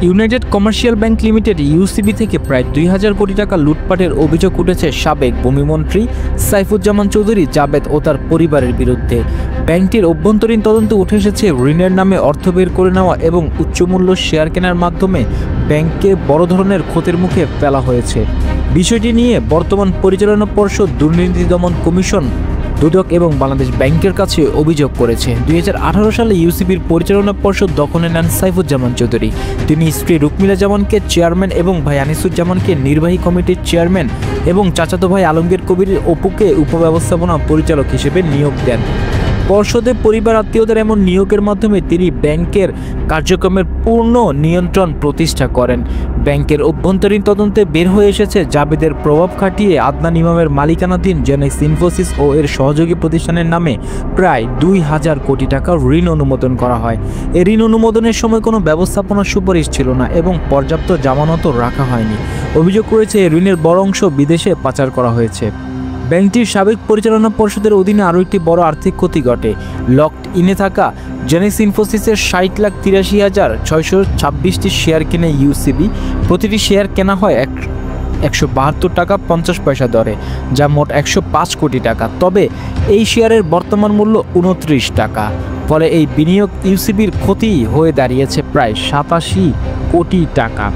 United commercial bank limited UCB থেকে প্রায় ২,০০০ কোটি টাকা লুটপাটের অভিযোগ উঠেছে সাবেক ভূমিমন্ত্রী সাইফুজ্জামান চৌধুরী জাবেদ ও তার পরিবারের বিরুদ্ধে। ব্যাংকটির অভ্যন্তরীণ তদন্তে উঠে এসেছে ঋণের নামে অর্থ বের করে নেওয়া এবং উচ্চমূল্য শেয়ার কেনার মাধ্যমে ব্যাংককে বড় ধরনের ক্ষতির মুখে ফেলা হয়েছে। বিষয়টি নিয়ে বর্তমান পরিচালনা পর্ষদ, দুর্নীতি দমন কমিশন, দুদক এবং বাংলাদেশ ব্যাংকের কাছে অভিযোগ করেছে। ২০১৮ সালে ইউসিবির পরিচালনা পর্ষদ দখলে নেন সাইফুজ্জামান চৌধুরী। তিনি স্ত্রী রুকমিলা জামানকে চেয়ারম্যান এবং ভাই আনিসুজ্জামানকে নির্বাহী কমিটির চেয়ারম্যান এবং চাচাতো ভাই আলমগীর কবির অপুকে উপব্যবস্থাপনা পরিচালক হিসেবে নিয়োগ দেন। পর্ষদে পরিবার আত্মীয়দের এমন নিয়োগের মাধ্যমে তিনি ব্যাংকের কার্যক্রমের পূর্ণ নিয়ন্ত্রণ প্রতিষ্ঠা করেন। ব্যাংকের অভ্যন্তরীণ তদন্তে বের হয়ে এসেছে জাবেদের প্রভাব খাটিয়ে আদনান ইমামের মালিকানাধীন জেনেক্স ইনফোসিস ও এর সহযোগী প্রতিষ্ঠানের নামে প্রায় ২,০০০ কোটি টাকা ঋণ অনুমোদন করা হয়। এই ঋণ অনুমোদনের সময় কোনো ব্যবস্থাপনা সুপারিশ ছিল না এবং পর্যাপ্ত জামানতও রাখা হয়নি। অভিযোগ করেছে এই ঋণের বড় অংশ বিদেশে পাচার করা হয়েছে। ব্যাংকটির সাবেক পরিচালনা পর্ষদের অধীনে আরও একটি বড় আর্থিক ক্ষতি ঘটে। লকড ইনে থাকা জেনেক্স ইনফোসিসের ৬০,৮৩,৬২৬টি শেয়ার কেনে ইউসিবি। প্রতিটি শেয়ার কেনা হয় ১৭২ টাকা ৫০ পয়সা দরে, যা মোট ১০৫ কোটি টাকা। তবে এই শেয়ারের বর্তমান মূল্য ২৯ টাকা। ফলে এই বিনিয়োগ ইউসিবির ক্ষতি হয়ে দাঁড়িয়েছে প্রায় ৮৭ কোটি টাকা।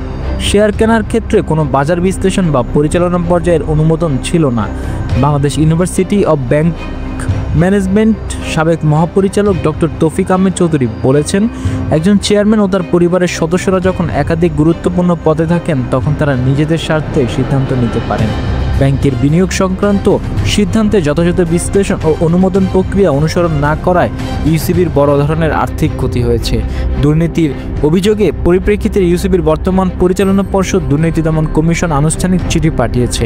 শেয়ার কেনার ক্ষেত্রে কোনো বাজার বিশ্লেষণ বা পরিচালনা পর্যায়ের অনুমোদন ছিল না। Bangladesh university of bank management সাবেক মহাপরিচালক ডক্টর তৌফিক আহমেদ চৌধুরী বলেছেন, একজন চেয়ারম্যান ও তার পরিবারের সদস্যরা যখন একাধিক গুরুত্বপূর্ণ পদে থাকেন তখন তারা নিজেদের স্বার্থে সিদ্ধান্ত নিতে পারেন। ব্যাংকের বিনিয়োগ সংক্রান্ত সিদ্ধান্তে যথাযথ বিশ্লেষণ ও অনুমোদন প্রক্রিয়া অনুসরণ না করায় ইউসিবির বড় ধরনের আর্থিক ক্ষতি হয়েছে। দুর্নীতির অভিযোগে পরিপ্রেক্ষিতে ইউসিবির বর্তমান পরিচালনা পর্ষদ দুর্নীতি দমন কমিশন আনুষ্ঠানিক চিঠি পাঠিয়েছে।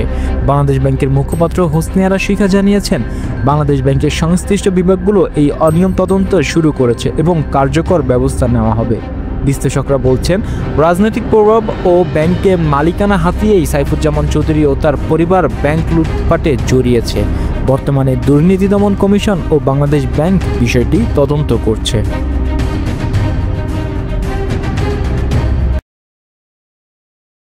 বাংলাদেশ ব্যাংকের মুখপাত্র হোসনে আরা শিখা জানিয়েছেন, বাংলাদেশ ব্যাংকের সংশ্লিষ্ট বিভাগগুলো এই অনিয়ম তদন্ত শুরু করেছে এবং কার্যকর ব্যবস্থা নেওয়া হবে। বিশ্লেষকরা বলছেন, রাজনৈতিক প্রভাব ও ব্যাংকের মালিকানা হাতিয়েই সাইফুজ্জামান চৌধুরী ও তার পরিবার ব্যাংক লুটপাটে জড়িয়েছে। বর্তমানে দুর্নীতি দমন কমিশন ও বাংলাদেশ ব্যাংক বিষয়টি তদন্ত করছে।